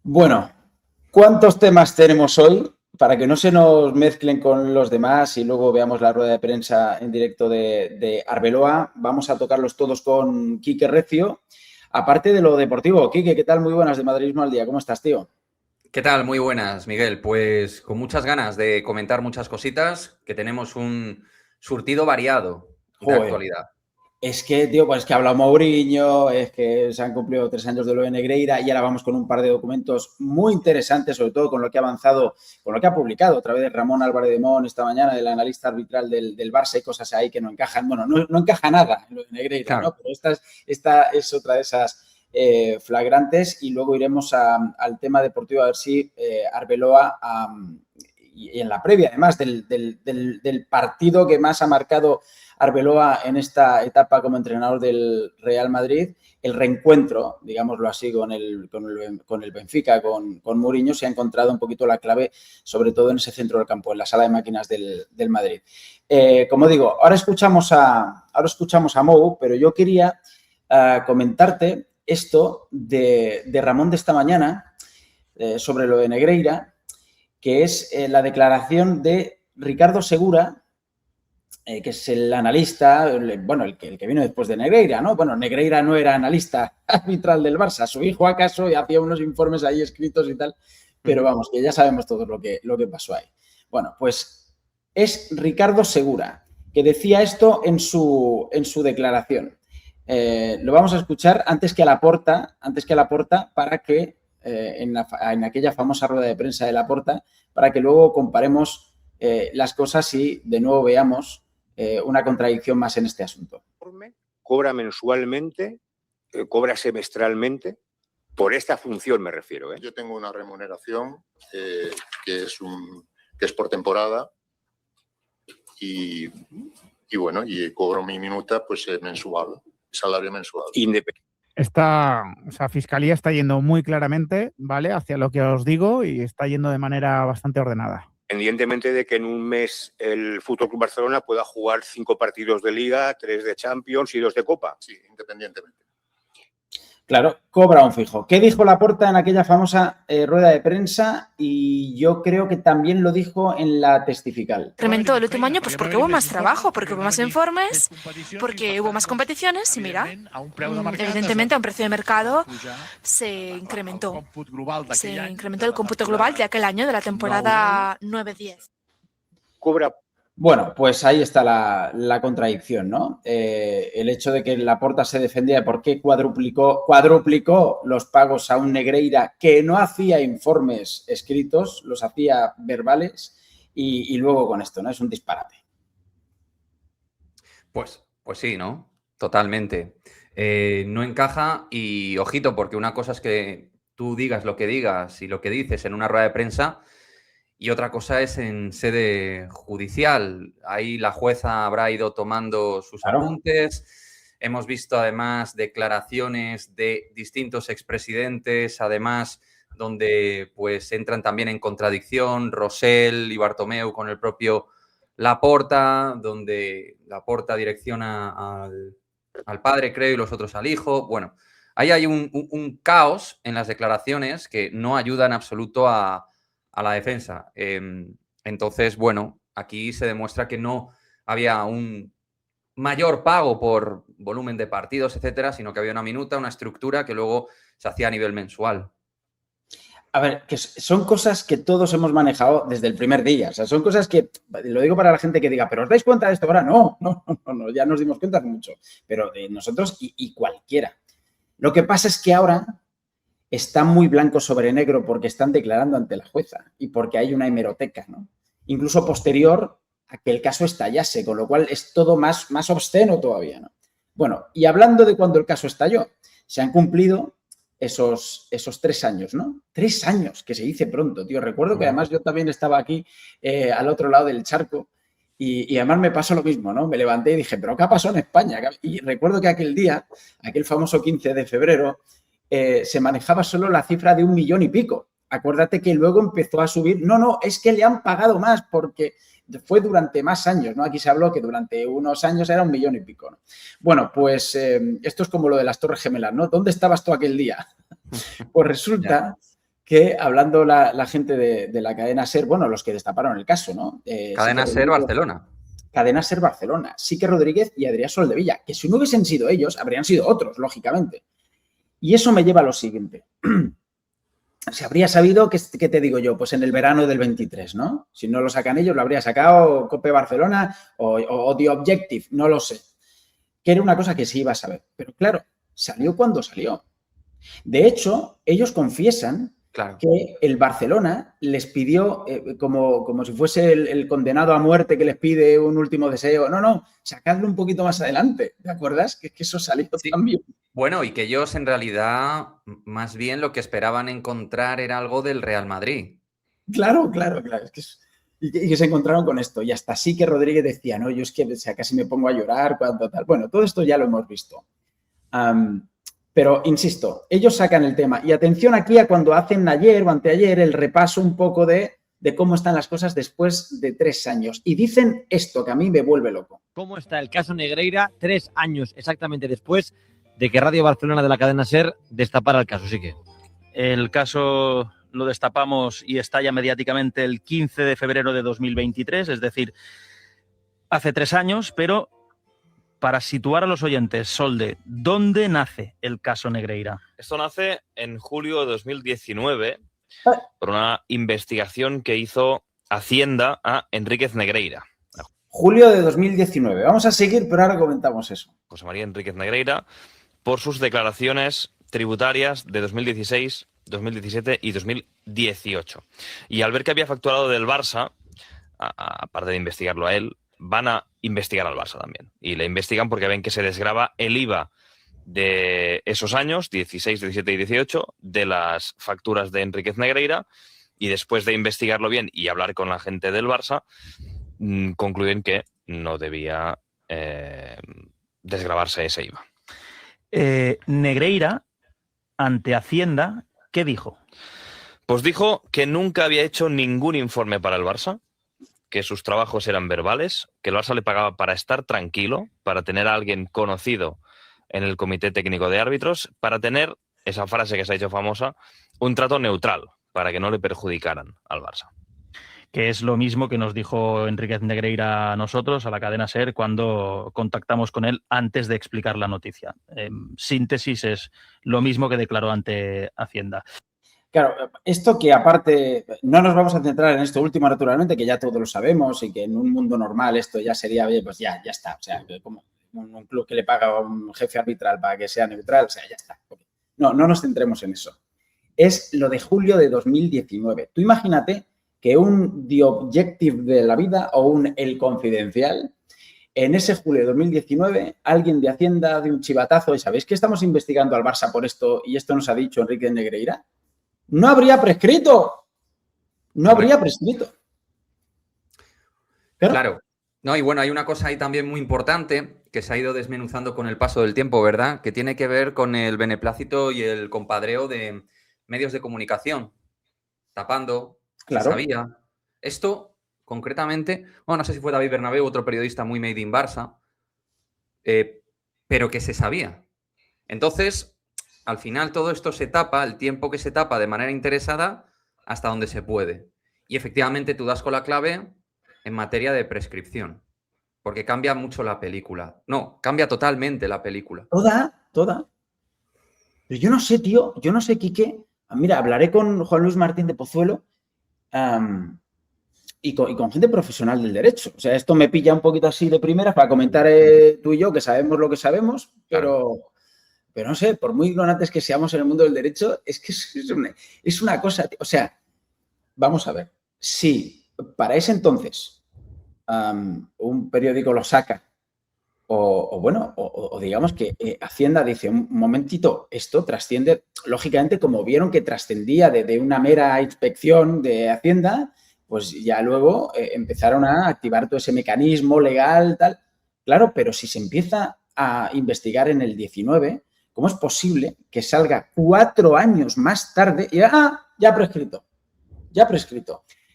Bueno, ¿cuántos temas tenemos hoy? Para que no se nos mezclen con los demás y luego veamos la rueda de prensa en directo de Arbeloa, vamos a tocarlos todos con Quique Recio. Aparte de lo deportivo, Quique, ¿qué tal? Muy buenas de Madridismo al día. ¿Cómo estás, tío? ¿Qué tal? Muy buenas, Miguel. Pues con muchas ganas de comentar muchas cositas, que tenemos un surtido variado de Joder. actualidad. Es que, tío, pues es que ha hablado Mourinho, es que se han cumplido 3 años de lo de Negreira y ahora vamos con un par de documentos muy interesantes, sobre todo con lo que ha avanzado, con lo que ha publicado a través de Ramón Álvarez de Mon esta mañana, del analista arbitral del Barça, y cosas ahí que no encajan. Bueno, no encaja nada en lo de Negreira, ¿no? Claro. Pero esta es otra de esas flagrantes y luego iremos al tema deportivo a ver si Arbeloa y en la previa, además, del partido que más ha marcado Arbeloa en esta etapa como entrenador del Real Madrid, el reencuentro, digámoslo así, con el Benfica, con Mourinho, se ha encontrado un poquito la clave, sobre todo en ese centro del campo, en la sala de máquinas del Madrid. Como digo, ahora escuchamos a Mou, pero yo quería comentarte esto de Ramón de esta mañana sobre lo de Negreira, que es la declaración de Ricardo Segura, que es el analista, bueno, el que vino después de Negreira, ¿no? Bueno, Negreira no era analista arbitral del Barça, su hijo acaso, y hacía unos informes ahí escritos y tal, pero vamos, que ya sabemos todo lo que pasó ahí. Bueno, pues es Ricardo Segura, que decía esto en su declaración. Lo vamos a escuchar antes que a Laporta, para que en aquella famosa rueda de prensa de Laporta, para que luego comparemos las cosas y de nuevo veamos una contradicción más en este asunto. Cobra mensualmente, cobra semestralmente, por esta función me refiero. Yo tengo una remuneración que es por temporada y bueno, y cobro mi minuta pues mensual, salario mensual. Esta Fiscalía está yendo muy claramente, ¿vale?, hacia lo que os digo, y está yendo de manera bastante ordenada. Independientemente de que en un mes el Fútbol Club Barcelona pueda jugar 5 partidos de Liga, 3 de Champions y 2 de Copa. Sí, independientemente. Claro, cobra un fijo. ¿Qué dijo Laporta en aquella famosa rueda de prensa? Y yo creo que también lo dijo en la testifical. Incrementó el último año pues porque hubo más trabajo, porque hubo más informes, porque hubo más competiciones y mira, evidentemente a un precio de mercado se incrementó el cómputo global de aquel año, de la temporada 9-10. Cobra. Bueno, pues ahí está la contradicción, ¿no? El hecho de que Laporta se defendía de por qué cuadruplicó los pagos a un Negreira que no hacía informes escritos, los hacía verbales, y luego con esto, ¿no? Es un disparate. Pues sí, ¿no? Totalmente. No encaja y ojito, porque una cosa es que tú digas lo que digas y lo que dices en una rueda de prensa, y otra cosa es en sede judicial. Ahí la jueza habrá ido tomando sus apuntes. Hemos visto además declaraciones de distintos expresidentes, además donde pues entran también en contradicción Rosell y Bartomeu con el propio Laporta, donde Laporta direcciona al padre, creo, y los otros al hijo. Bueno, ahí hay un caos en las declaraciones que no ayuda en absoluto a la defensa. Entonces, bueno, aquí se demuestra que no había un mayor pago por volumen de partidos, etcétera, sino que había una minuta, una estructura que luego se hacía a nivel mensual. A ver, que son cosas que todos hemos manejado desde el primer día. O sea, son cosas que, lo digo para la gente que diga, ¿pero os dais cuenta de esto ahora? No, ya nos dimos cuenta mucho. Pero nosotros y cualquiera. Lo que pasa es que ahora está muy blanco sobre negro porque están declarando ante la jueza y porque hay una hemeroteca, ¿no? Incluso posterior a que el caso estallase, con lo cual es todo más obsceno todavía, ¿no? Bueno, y hablando de cuando el caso estalló, se han cumplido esos 3 años, ¿no? 3 años, que se dice pronto, tío. Recuerdo que además yo también estaba aquí al otro lado del charco y además me pasó lo mismo, ¿no? Me levanté y dije, ¿pero qué ha pasado en España? Y recuerdo que aquel día, aquel famoso 15 de febrero, se manejaba solo la cifra de 1 millón y pico. Acuérdate que luego empezó a subir. No, es que le han pagado más porque fue durante más años, ¿no? Aquí se habló que durante unos años era 1 millón y pico, ¿no? Bueno, pues esto es como lo de las Torres Gemelas, ¿no? ¿Dónde estabas tú aquel día? Pues resulta que hablando la gente de la cadena SER, bueno, los que destaparon el caso, ¿no? Cadena SER Barcelona. Cadena SER Barcelona, Sique Rodríguez y Adrià Soldevilla, que si no hubiesen sido ellos, habrían sido otros, lógicamente. Y eso me lleva a lo siguiente. Se habría sabido, ¿qué te digo yo? Pues en el verano del 23, ¿no? Si no lo sacan ellos, lo habría sacado COPE Barcelona o The Objective, no lo sé. Que era una cosa que sí iba a saber. Pero claro, salió cuando salió. De hecho, ellos confiesan que el Barcelona les pidió, como si fuese el condenado a muerte que les pide un último deseo. No, sacadlo un poquito más adelante. ¿Te acuerdas? Que eso salió también. Bueno, y que ellos en realidad, más bien lo que esperaban encontrar era algo del Real Madrid. Claro. Y que se encontraron con esto. Y hasta sí que Rodríguez decía, no, yo es que casi me pongo a llorar cuando tal. Bueno, todo esto ya lo hemos visto. Pero, insisto, ellos sacan el tema. Y atención aquí a cuando hacen ayer o anteayer el repaso un poco de cómo están las cosas después de 3 años. Y dicen esto que a mí me vuelve loco. ¿Cómo está el caso Negreira 3 años exactamente después de que Radio Barcelona de la cadena SER destapara el caso? Sí que el caso lo destapamos y estalla mediáticamente el 15 de febrero de 2023, es decir, hace 3 años, pero para situar a los oyentes, Solde, ¿dónde nace el caso Negreira? Esto nace en julio de 2019 por una investigación que hizo Hacienda a Enríquez Negreira. Julio de 2019. Vamos a seguir, pero ahora comentamos eso. José María Enríquez Negreira, por sus declaraciones tributarias de 2016, 2017 y 2018. Y al ver que había facturado del Barça, aparte de investigarlo a él, van a investigar al Barça también. Y le investigan porque ven que se desgrava el IVA de esos años, 16, 17 y 18, de las facturas de Enríquez Negreira, y después de investigarlo bien y hablar con la gente del Barça, concluyen que no debía desgravarse ese IVA. Negreira, ante Hacienda, ¿qué dijo? Pues dijo que nunca había hecho ningún informe para el Barça, que sus trabajos eran verbales, que el Barça le pagaba para estar tranquilo, para tener a alguien conocido en el comité técnico de árbitros, para tener, esa frase que se ha hecho famosa, un trato neutral, para que no le perjudicaran al Barça. Que es lo mismo que nos dijo Enríquez Negreira a nosotros, a la cadena SER, cuando contactamos con él antes de explicar la noticia. Síntesis, es lo mismo que declaró ante Hacienda. Claro, esto que aparte, no nos vamos a centrar en esto último naturalmente, que ya todos lo sabemos y que en un mundo normal esto ya sería, pues ya está. O sea, como un club que le paga a un jefe arbitral para que sea neutral, o sea, ya está. No nos centremos en eso. Es lo de julio de 2019. Tú imagínate que un The Objective de la vida o un El Confidencial, en ese julio de 2019, alguien de Hacienda de un chivatazo, ¿y sabéis que estamos investigando al Barça por esto y esto nos ha dicho Enríquez Negreira? No habría prescrito. No habría prescrito. Claro. No, y bueno, hay una cosa ahí también muy importante que se ha ido desmenuzando con el paso del tiempo, ¿verdad? Que tiene que ver con el beneplácito y el compadreo de medios de comunicación. Tapando, claro. Se sabía. Esto, concretamente, bueno, no sé si fue David Bernabéu, otro periodista muy made in Barça, pero que se sabía. Entonces, al final todo esto se tapa, el tiempo que se tapa de manera interesada hasta donde se puede. Y efectivamente tú das con la clave en materia de prescripción, porque cambia mucho la película. No, cambia totalmente la película. Toda. Pero yo no sé, tío, Quique. Mira, hablaré con Juan Luis Martín de Pozuelo y con gente profesional del derecho. O sea, esto me pilla un poquito así de primera para comentar tú y yo, que sabemos lo que sabemos, pero no sé, por muy ignorantes que seamos en el mundo del derecho, es que es una cosa, tío. O sea, vamos a ver, si para ese entonces un periódico lo saca o digamos que Hacienda dice, un momentito, esto trasciende, lógicamente, como vieron que trascendía de una mera inspección de Hacienda, pues ya luego empezaron a activar todo ese mecanismo legal, tal. Claro, pero si se empieza a investigar en el 19, ¿cómo es posible que salga 4 años más tarde y ya prescrito?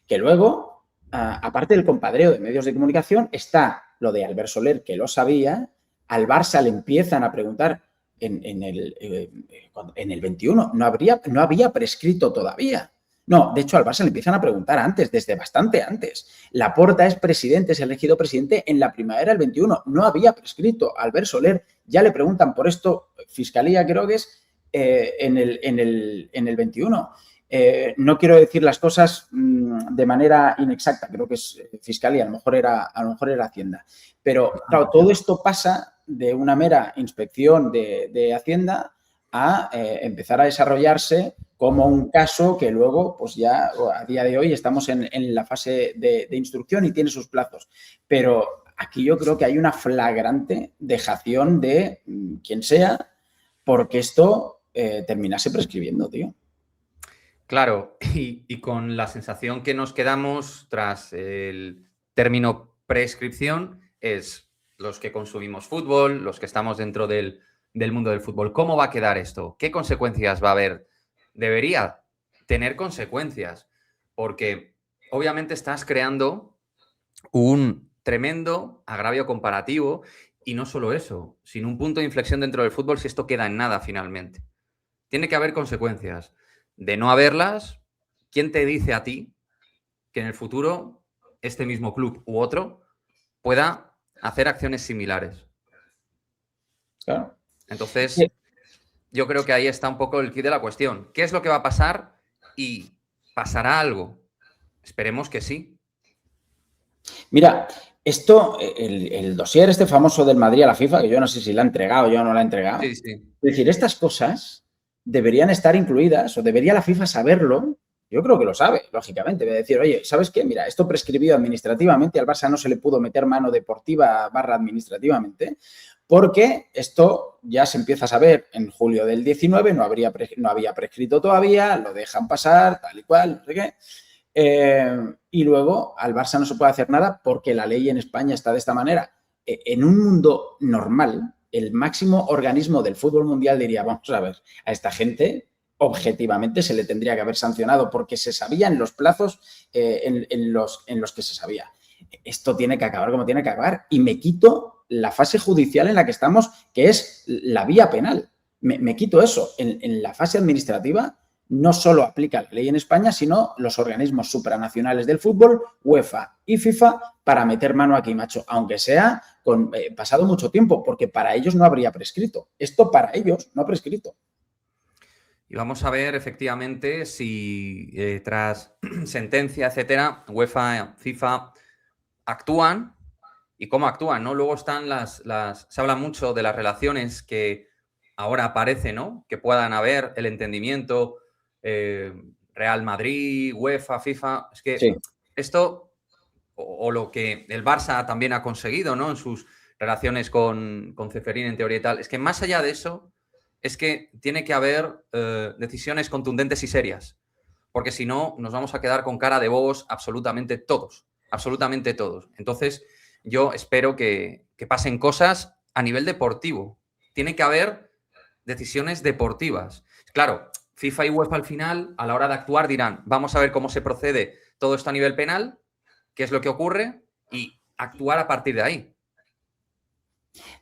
Que luego, aparte del compadreo de medios de comunicación, está lo de Albert Soler, que lo sabía. Al Barça le empiezan a preguntar, en el 21. No había prescrito todavía. No, de hecho al Barça le empiezan a preguntar antes, desde bastante antes. Laporta es elegido presidente en la primavera del 21. No había prescrito. Albert Soler ya le preguntan por esto, Fiscalía creo que es, en el 21. No quiero decir las cosas de manera inexacta, creo que es Fiscalía, a lo mejor era Hacienda. Pero claro, todo esto pasa de una mera inspección de Hacienda a empezar a desarrollarse como un caso que luego, pues ya a día de hoy estamos en la fase de instrucción y tiene sus plazos. Pero aquí yo creo que hay una flagrante dejación de quien sea porque esto terminase prescribiendo, tío. Claro, y con la sensación que nos quedamos tras el término prescripción es los que consumimos fútbol, los que estamos dentro del mundo del fútbol. ¿Cómo va a quedar esto? ¿Qué consecuencias va a haber? Debería tener consecuencias, porque obviamente estás creando un tremendo agravio comparativo y no solo eso, sino un punto de inflexión dentro del fútbol si esto queda en nada finalmente. Tiene que haber consecuencias. De no haberlas, ¿quién te dice a ti que en el futuro este mismo club u otro pueda hacer acciones similares? Claro. Entonces, Sí. yo creo que ahí está un poco el quid de la cuestión. ¿Qué es lo que va a pasar? ¿Y pasará algo? Esperemos que sí. Mira, esto, el dossier este famoso del Madrid a la FIFA, que yo no sé si la ha entregado o yo no la ha entregado. Sí, sí. Es decir, estas cosas deberían estar incluidas o debería la FIFA saberlo. Yo creo que lo sabe, lógicamente. Debe decir, oye, ¿sabes qué? Mira, esto prescribió administrativamente, al Barça no se le pudo meter mano deportiva / administrativamente, porque esto ya se empieza a saber en julio del 19, no había prescrito todavía, lo dejan pasar, tal y cual, no sé qué. Y luego al Barça no se puede hacer nada porque la ley en España está de esta manera. En un mundo normal, el máximo organismo del fútbol mundial diría, vamos a ver, a esta gente objetivamente se le tendría que haber sancionado porque se sabía en los plazos en los que se sabía. Esto tiene que acabar como tiene que acabar y me quito la fase judicial en la que estamos, que es la vía penal. Me quito eso. En la fase administrativa no solo aplica la ley en España, sino los organismos supranacionales del fútbol, UEFA y FIFA, para meter mano aquí, macho, aunque sea con pasado mucho tiempo, porque para ellos no habría prescrito. Esto para ellos no ha prescrito. Y vamos a ver efectivamente si tras sentencia, etcétera, UEFA, FIFA actúan y cómo actúan, ¿no? Luego están se habla mucho de las relaciones que ahora aparece, ¿no? Que puedan haber el entendimiento Real Madrid, UEFA, FIFA. Es que Sí. esto, o lo que el Barça también ha conseguido, ¿no? En sus relaciones con Ceferín, en teoría y tal, es que más allá de eso, es que tiene que haber decisiones contundentes y serias. Porque si no, nos vamos a quedar con cara de bobos absolutamente todos. Absolutamente todos. Entonces, yo espero que pasen cosas a nivel deportivo. Tiene que haber decisiones deportivas. Claro, FIFA y UEFA al final, a la hora de actuar, dirán, vamos a ver cómo se procede todo esto a nivel penal, qué es lo que ocurre y actuar a partir de ahí.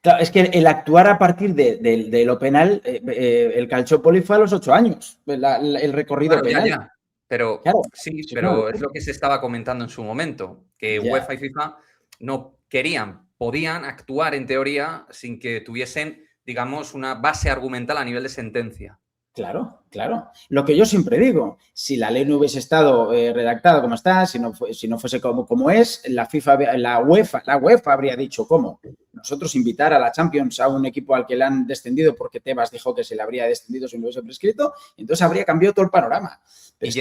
Claro, es que el actuar a partir de lo penal, el Calciopoli fue a los 8 años, el recorrido Claro, penal. ya. Pero Claro, sí, sí, pero no. es lo que se estaba comentando en su momento, que Ya. UEFA y FIFA no podían actuar en teoría sin que tuviesen, digamos, una base argumental a nivel de sentencia. Claro, claro. Lo que yo siempre digo, si la ley no hubiese estado redactada como está, si no fuese como es, la UEFA habría dicho cómo. Nosotros invitar a la Champions a un equipo al que le han descendido porque Tebas dijo que se le habría descendido si no hubiese prescrito, entonces habría cambiado todo el panorama. Pero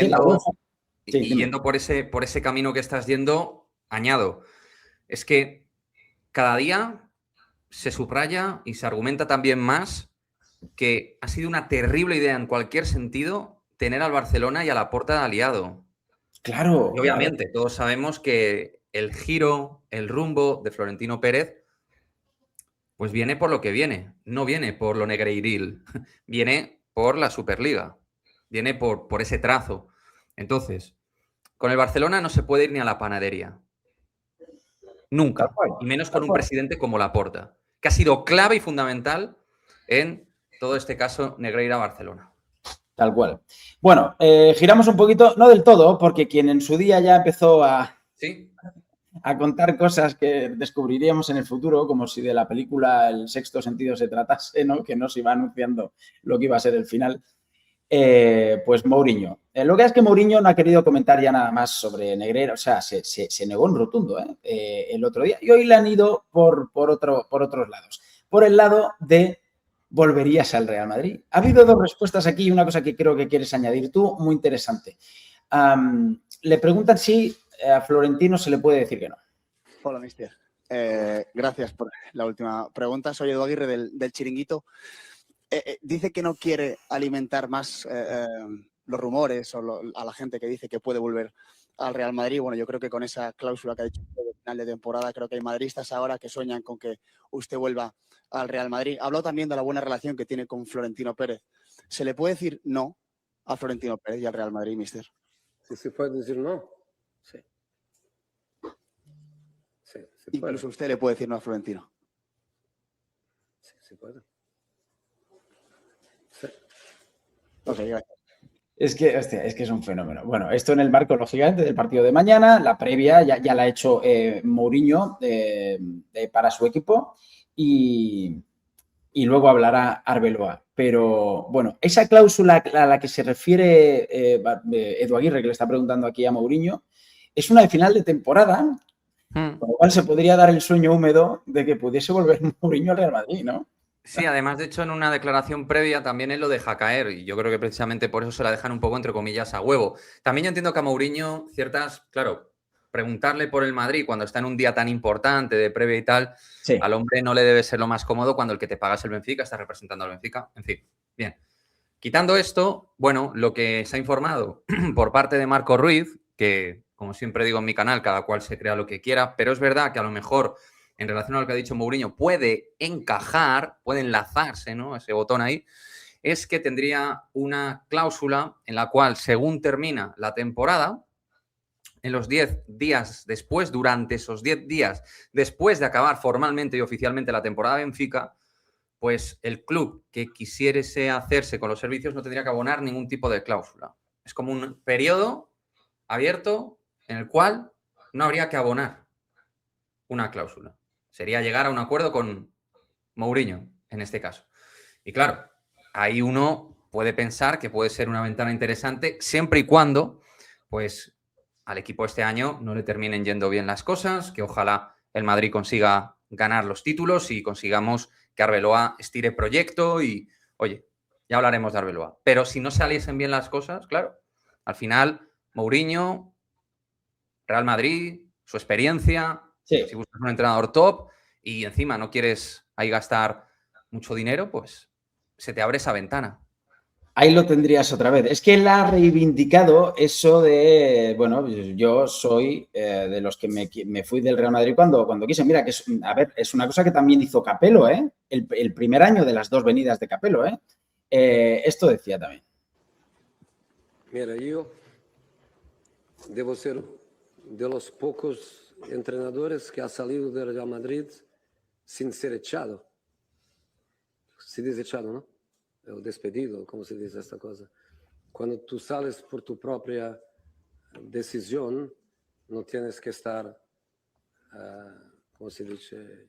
Yendo por ese camino que estás yendo, añado, es que cada día se subraya y se argumenta también más que ha sido una terrible idea en cualquier sentido tener al Barcelona y a Laporta de aliado. Claro. Y obviamente todos sabemos que el giro, el rumbo de Florentino Pérez, pues viene por lo que viene. No viene por lo negreiril, viene por la Superliga, viene por ese trazo. Entonces, con el Barcelona no se puede ir ni a la panadería. Nunca. Y menos con un presidente como Laporta, que ha sido clave y fundamental en todo este caso Negreira-Barcelona. Tal cual. Bueno, giramos un poquito, no del todo, porque quien en su día ya empezó ¿Sí? a contar cosas que descubriríamos en el futuro, como si de la película El sexto sentido se tratase, ¿no? Que nos iba anunciando lo que iba a ser el final, pues Mourinho. Lo que es que Mourinho no ha querido comentar ya nada más sobre Negreira, o sea, se negó en rotundo el otro día, y hoy le han ido por otros lados. Por el lado de ¿volverías al Real Madrid? Ha habido dos respuestas aquí y una cosa que creo que quieres añadir tú, muy interesante. Le preguntan si a Florentino se le puede decir que no. Hola, mister. Gracias por la última pregunta. Soy Edu Aguirre del Chiringuito. Dice que no quiere alimentar más los rumores o a la gente que dice que puede volver al Real Madrid. Bueno, yo creo que con esa cláusula que ha dicho de final de temporada, creo que hay madridistas ahora que sueñan con que usted vuelva al Real Madrid. Habló también de la buena relación que tiene con Florentino Pérez. ¿Se le puede decir no a Florentino Pérez y al Real Madrid, mister? Si se puede decir no, sí. Sí, se puede. Incluso usted le puede decir no a Florentino. Sí, se puede. Sí. Ok, gracias. Es que, hostia, es que es un fenómeno. Bueno, esto en el marco, lógicamente, del partido de mañana, la previa ya la ha hecho Mourinho para su equipo y luego hablará Arbeloa. Pero, bueno, esa cláusula a la que se refiere Edu Aguirre, que le está preguntando aquí a Mourinho, es una de final de temporada, con lo cual se podría dar el sueño húmedo de que pudiese volver Mourinho al Real Madrid, ¿no? Sí, además, de hecho, en una declaración previa también él lo deja caer y yo creo que precisamente por eso se la dejan un poco, entre comillas, a huevo. También yo entiendo que a Mourinho claro, preguntarle por el Madrid cuando está en un día tan importante de previa y tal, sí, al hombre no le debe ser lo más cómodo cuando el que te pagas el Benfica está representando al Benfica. En fin, bien. Quitando esto, bueno, lo que se ha informado por parte de Marco Ruiz, que como siempre digo en mi canal, cada cual se crea lo que quiera, pero es verdad que a lo mejor en relación a lo que ha dicho Mourinho, puede encajar, puede enlazarse, ¿no? Ese botón ahí, es que tendría una cláusula en la cual, según termina la temporada, en los 10 días después, durante esos 10 días después de acabar formalmente y oficialmente la temporada de Benfica, pues el club que quisiese hacerse con los servicios no tendría que abonar ningún tipo de cláusula. Es como un periodo abierto en el cual no habría que abonar una cláusula. Sería llegar a un acuerdo con Mourinho, en este caso. Y claro, ahí uno puede pensar que puede ser una ventana interesante siempre y cuando, pues, al equipo este año no le terminen yendo bien las cosas, que ojalá el Madrid consiga ganar los títulos y consigamos que Arbeloa estire proyecto y, oye, ya hablaremos de Arbeloa. Pero si no saliesen bien las cosas, claro, al final, Mourinho, Real Madrid, su experiencia, sí. Si buscas un entrenador top y encima no quieres ahí gastar mucho dinero, pues se te abre esa ventana. Ahí lo tendrías otra vez. Es que él ha reivindicado eso de, bueno, yo soy de los que me fui del Real Madrid cuando quise. Mira, que es una cosa que también hizo Capello, ¿eh? El primer año de las dos venidas de Capello, ¿eh? Esto decía también. Mira, yo debo ser de los pocos entrenadores que ha salido del Real Madrid sin ser echado. Se dice echado, ¿no? O despedido, ¿cómo se dice esta cosa? Cuando tú sales por tu propia decisión, no tienes que estar, ¿cómo se dice?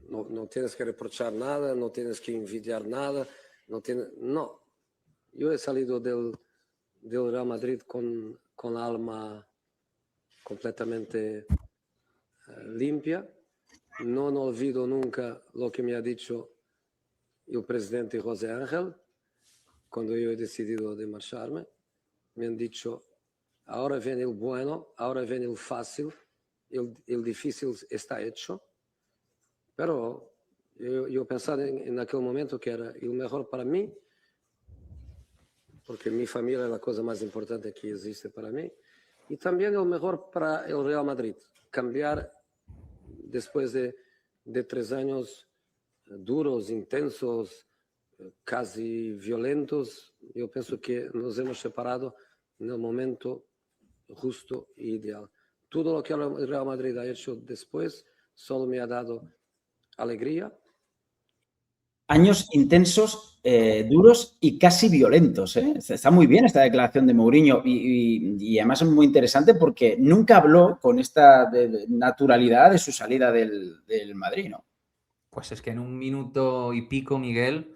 No tienes que reprochar nada, no tienes que envidiar nada, no. Yo he salido del Real Madrid con la alma completamente limpia. No olvido nunca lo que me ha dicho el presidente José Ángel cuando yo he decidido de marcharme. Me han dicho, ahora viene el bueno, ahora viene el fácil, el difícil está hecho. Pero yo pensaba en aquel momento que era el mejor para mí, porque mi familia es la cosa más importante que existe para mí, y también el mejor para el Real Madrid. Cambiar después de 3 años duros, intensos, casi violentos, yo pienso que nos hemos separado en el momento justo e ideal. Todo lo que el Real Madrid ha hecho después solo me ha dado alegría años intensos, duros y casi violentos. Está muy bien esta declaración de Mourinho y además es muy interesante porque nunca habló con esta naturalidad de su salida del Madrid, ¿no? Pues es que en 1 minuto y pico, Miguel,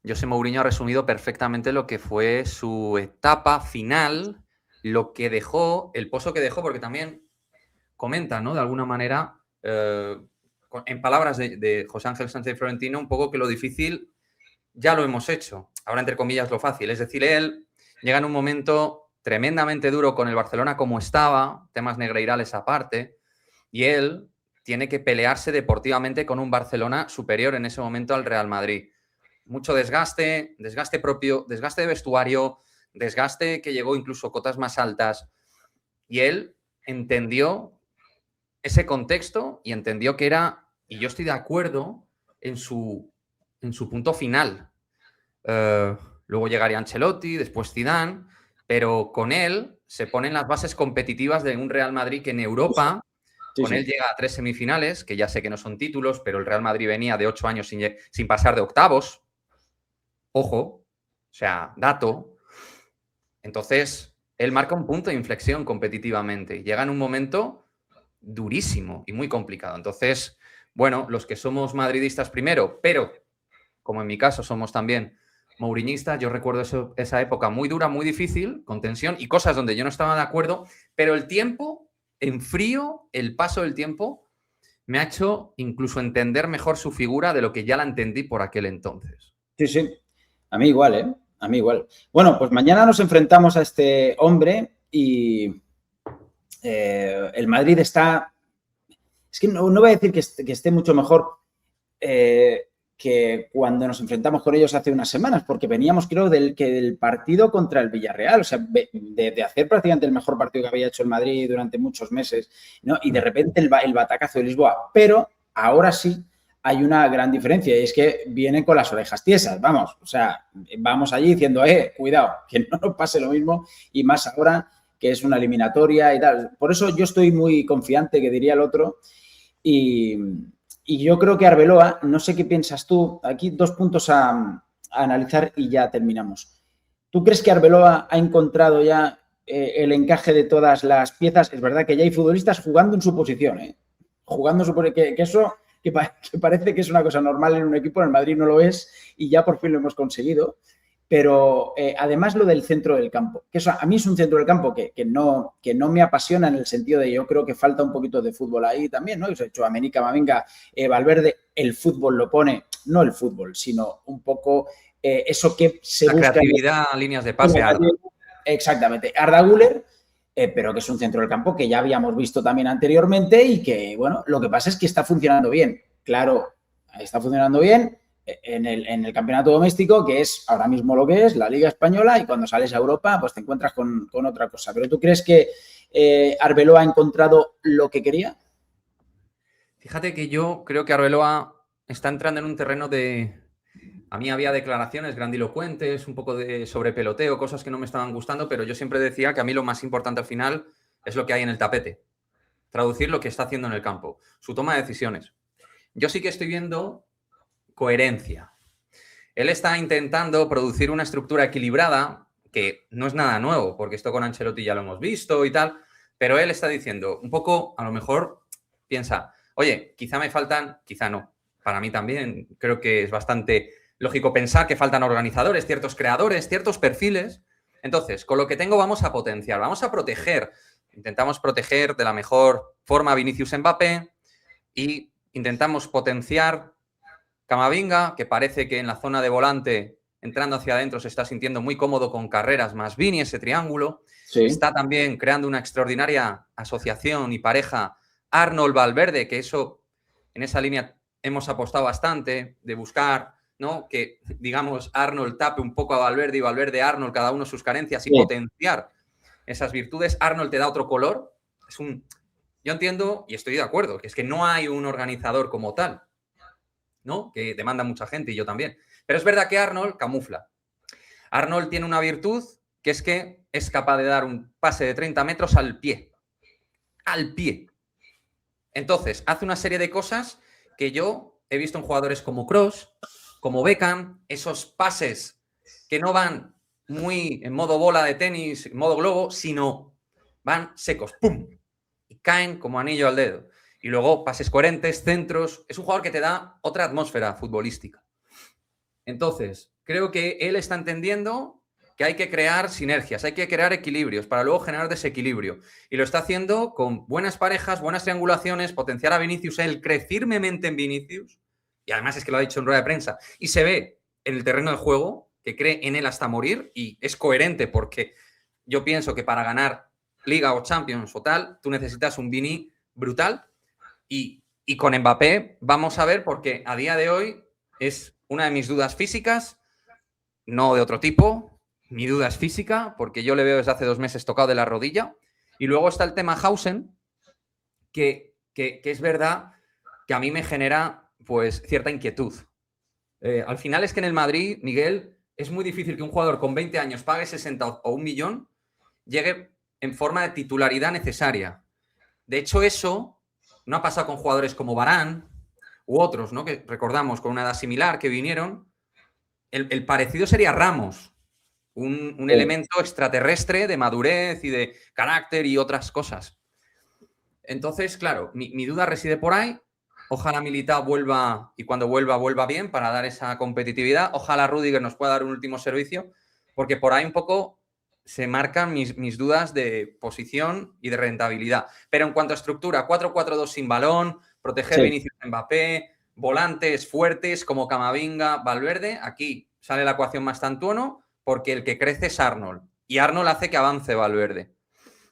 José Mourinho ha resumido perfectamente lo que fue su etapa final, lo que dejó, el pozo que dejó, porque también comenta, ¿no? De alguna manera, en palabras de José Ángel Sánchez Florentino, un poco que lo difícil ya lo hemos hecho. Ahora, entre comillas, lo fácil. Es decir, él llega en un momento tremendamente duro con el Barcelona como estaba, temas negreirales aparte, y él tiene que pelearse deportivamente con un Barcelona superior en ese momento al Real Madrid. Mucho desgaste, desgaste propio, desgaste de vestuario, desgaste que llegó incluso a cotas más altas. Y él entendió ese contexto y entendió que era, y yo estoy de acuerdo, en su punto final. Luego llegaría Ancelotti, después Zidane, pero con él se ponen las bases competitivas de un Real Madrid que en Europa, él llega a 3 semifinales, que ya sé que no son títulos, pero el Real Madrid venía de 8 años sin pasar de octavos. Ojo, o sea, dato. Entonces, él marca un punto de inflexión competitivamente. Llega en un momento durísimo y muy complicado. Entonces, bueno, los que somos madridistas primero, pero como en mi caso somos también mouriñistas, yo recuerdo esa época muy dura, muy difícil, con tensión y cosas donde yo no estaba de acuerdo, pero el tiempo, en frío, el paso del tiempo, me ha hecho incluso entender mejor su figura de lo que ya la entendí por aquel entonces. Sí, sí. A mí igual, ¿eh? A mí igual. Bueno, pues mañana nos enfrentamos a este hombre y el Madrid está... Es que no voy a decir que esté mucho mejor que cuando nos enfrentamos con ellos hace unas semanas, porque veníamos, creo, del partido contra el Villarreal, o sea, de hacer prácticamente el mejor partido que había hecho el Madrid durante muchos meses, ¿no? Y de repente el batacazo de Lisboa. Pero ahora sí hay una gran diferencia y es que vienen con las orejas tiesas, vamos, o sea, vamos allí diciendo, cuidado, que no nos pase lo mismo y más ahora que es una eliminatoria y tal. Por eso yo estoy muy confiante, que diría el otro, y yo creo que Arbeloa, no sé qué piensas tú, aquí 2 puntos a analizar y ya terminamos. ¿Tú crees que Arbeloa ha encontrado ya el encaje de todas las piezas? Es verdad que ya hay futbolistas jugando en su posición, jugando en su posición, que eso... Que parece que es una cosa normal en un equipo, en el Madrid no lo es y ya por fin lo hemos conseguido. Pero además lo del centro del campo, que eso a mí es un centro del campo que no me apasiona en el sentido de yo creo que falta un poquito de fútbol ahí también, ¿no? Tchouaméni, Camavinga, Valverde, el fútbol lo pone, no el fútbol, sino un poco eso que se busca. La creatividad, líneas de pase. Exactamente. Arda Güler, pero que es un centro del campo que ya habíamos visto también anteriormente y que, bueno, lo que pasa es que está funcionando bien. Claro, está funcionando bien en el campeonato doméstico, que es ahora mismo lo que es la Liga Española, y cuando sales a Europa, pues te encuentras con otra cosa. ¿Pero tú crees que Arbeloa ha encontrado lo que quería? Fíjate que yo creo que Arbeloa está entrando en un terreno de... A mí había declaraciones grandilocuentes, un poco de sobrepeloteo, cosas que no me estaban gustando, pero yo siempre decía que a mí lo más importante al final es lo que hay en el tapete. Traducir lo que está haciendo en el campo, su toma de decisiones. Yo sí que estoy viendo coherencia. Él está intentando producir una estructura equilibrada, que no es nada nuevo, porque esto con Ancelotti ya lo hemos visto y tal, pero él está diciendo, un poco, a lo mejor piensa, oye, quizá me faltan, quizá no. Para mí también creo que es bastante lógico pensar que faltan organizadores, ciertos creadores, ciertos perfiles. Entonces, con lo que tengo vamos a potenciar, vamos a proteger. Intentamos proteger de la mejor forma a Vinicius Mbappé y intentamos potenciar Camavinga, que parece que en la zona de volante, entrando hacia adentro, se está sintiendo muy cómodo con Carreras más Vini, ese triángulo. Sí. Está también creando una extraordinaria asociación y pareja Arnold Valverde, que eso, en esa línea hemos apostado bastante, de buscar, ¿no?, que, digamos, Arnold tape un poco a Valverde y Valverde a Arnold, cada uno sus carencias, y potenciar esas virtudes. Arnold te da otro color. Yo entiendo y estoy de acuerdo, que es que no hay un organizador como tal, ¿no?, que demanda mucha gente, y yo también. Pero es verdad que Arnold camufla. Arnold tiene una virtud, que es que es capaz de dar un pase de 30 metros al pie. Al pie. Entonces, hace una serie de cosas que yo he visto en jugadores como Kroos, como Beckham, esos pases que no van muy en modo bola de tenis, en modo globo, sino van secos, ¡pum! Y caen como anillo al dedo. Y luego pases coherentes, centros. Es un jugador que te da otra atmósfera futbolística. Entonces, creo que él está entendiendo que hay que crear sinergias, hay que crear equilibrios para luego generar desequilibrio. Y lo está haciendo con buenas parejas, buenas triangulaciones, potenciar a Vinicius. Él cree firmemente en Vinicius. Y además es que lo ha dicho en rueda de prensa. Y se ve en el terreno de juego que cree en él hasta morir y es coherente porque yo pienso que para ganar Liga o Champions o tal, tú necesitas un Vini brutal y con Mbappé vamos a ver porque a día de hoy es una de mis dudas físicas, no de otro tipo, mi duda es física porque yo le veo desde hace 2 meses tocado de la rodilla y luego está el tema Hausen que es verdad que a mí me genera pues cierta inquietud. Al final es que en el Madrid, Miguel, es muy difícil que un jugador con 20 años pague 60 o 1 millón, llegue en forma de titularidad necesaria. De hecho, eso no ha pasado con jugadores como Varane u otros, ¿no? Que recordamos con una edad similar que vinieron. El parecido sería Ramos, un elemento extraterrestre de madurez y de carácter y otras cosas. Entonces, claro, mi duda reside por ahí. Ojalá Militao vuelva y cuando vuelva bien para dar esa competitividad. Ojalá Rüdiger nos pueda dar un último servicio, porque por ahí un poco se marcan mis dudas de posición y de rentabilidad. Pero en cuanto a estructura, 4-4-2 sin balón, proteger Vinicius Mbappé, volantes fuertes como Camavinga, Valverde, aquí sale la ecuación más tantuono porque el que crece es Arnold. Y Arnold hace que avance Valverde.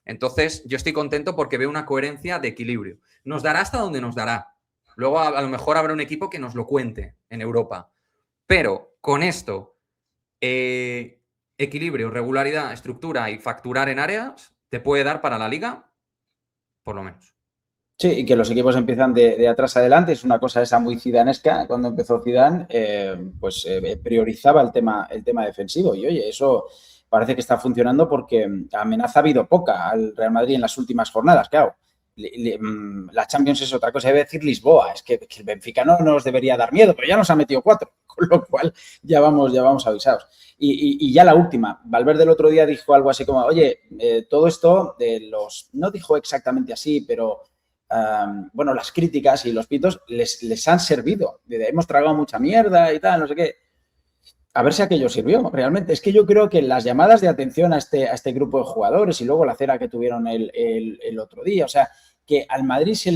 Entonces, yo estoy contento porque veo una coherencia de equilibrio. Nos dará hasta donde nos dará. Luego a lo mejor habrá un equipo que nos lo cuente en Europa. Pero con esto, equilibrio, regularidad, estructura y facturar en áreas, te puede dar para la Liga, por lo menos. Sí, y que los equipos empiezan de atrás adelante. Es una cosa esa muy zidanesca. Cuando empezó Zidane, priorizaba el tema defensivo. Y oye, eso parece que está funcionando porque amenaza ha habido poca al Real Madrid en las últimas jornadas. Claro, la Champions es otra cosa. Debe decir Lisboa. Es que el Benfica no nos debería dar miedo, pero ya nos ha metido 4. Con lo cual ya vamos avisados. Y ya la última. Valverde el otro día dijo algo así como, oye, todo esto de los... No dijo exactamente así, pero... las críticas y los pitos les han servido. Hemos tragado mucha mierda y tal, no sé qué. A ver si aquello sirvió realmente. Es que yo creo que las llamadas de atención a este grupo de jugadores y luego la cera que tuvieron el otro día, o sea, que al Madrid se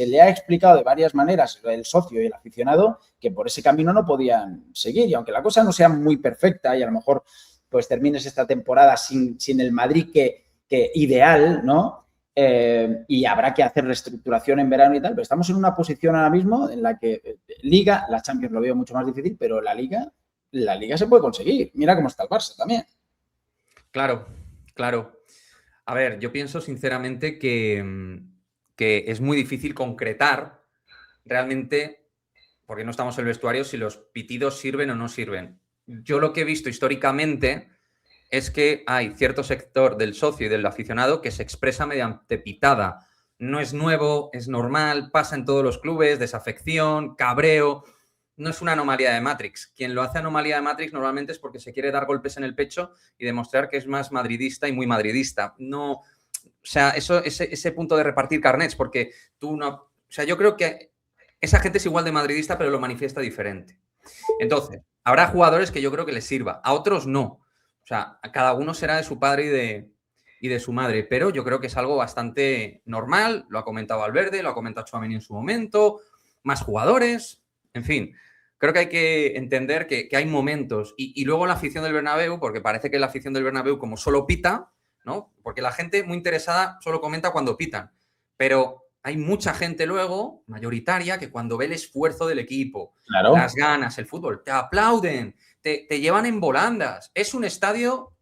le ha explicado de varias maneras el socio y el aficionado que por ese camino no podían seguir. Y aunque la cosa no sea muy perfecta y a lo mejor pues termines esta temporada sin el Madrid que ideal, ¿no? Y habrá que hacer reestructuración en verano y tal, pero estamos en una posición ahora mismo en la que Liga, la Champions lo veo mucho más difícil, pero la Liga se puede conseguir. Mira cómo está el Barça también. Claro. A ver, yo pienso sinceramente que es muy difícil concretar realmente, porque no estamos en el vestuario, si los pitidos sirven o no sirven. Yo lo que he visto históricamente es que hay cierto sector del socio y del aficionado que se expresa mediante pitada. No es nuevo, es normal, pasa en todos los clubes, desafección, cabreo. No es una anomalía de Matrix. Quien lo hace anomalía de Matrix normalmente es porque se quiere dar golpes en el pecho y demostrar que es más madridista y muy madridista. No, o sea, ese punto de repartir carnets, porque tú no... O sea, yo creo que esa gente es igual de madridista, pero lo manifiesta diferente. Entonces, habrá jugadores que yo creo que les sirva, a otros no. O sea, cada uno será de su padre y de su madre, pero yo creo que es algo bastante normal. Lo ha comentado Valverde, lo ha comentado Tchouaméni en su momento, más jugadores, en fin. Creo que hay que entender que hay momentos. Y luego la afición del Bernabéu, porque parece que la afición del Bernabéu como solo pita, ¿no? Porque la gente muy interesada solo comenta cuando pitan. Pero hay mucha gente luego, mayoritaria, que cuando ve el esfuerzo del equipo, claro, las ganas, el fútbol, te aplauden, te llevan en volandas. Es un estadio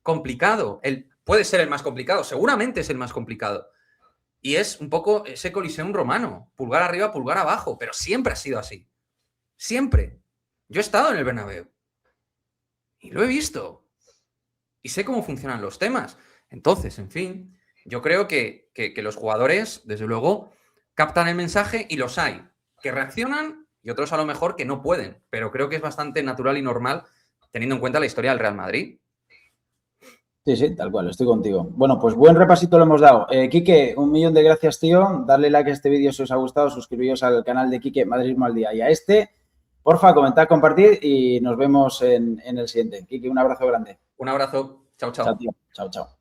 complicado. Puede ser el más complicado, seguramente es el más complicado. Y es un poco ese Coliseum romano, pulgar arriba, pulgar abajo, pero siempre ha sido así. Siempre. Yo he estado en el Bernabéu y lo he visto y sé cómo funcionan los temas. Entonces, en fin, yo creo que los jugadores, desde luego, captan el mensaje y los hay que reaccionan y otros a lo mejor que no pueden, pero creo que es bastante natural y normal teniendo en cuenta la historia del Real Madrid. Sí, sí, tal cual, estoy contigo. Bueno, pues buen repasito lo hemos dado. Quique, 1.000.000 de gracias, tío. Darle like a este vídeo si os ha gustado, suscribiros al canal de Quique Madridismo al Día y a este. Porfa, comentad, compartid y nos vemos en el siguiente. Quique, un abrazo grande. Un abrazo. Chao, chao. Chao, tío. Chao, chao.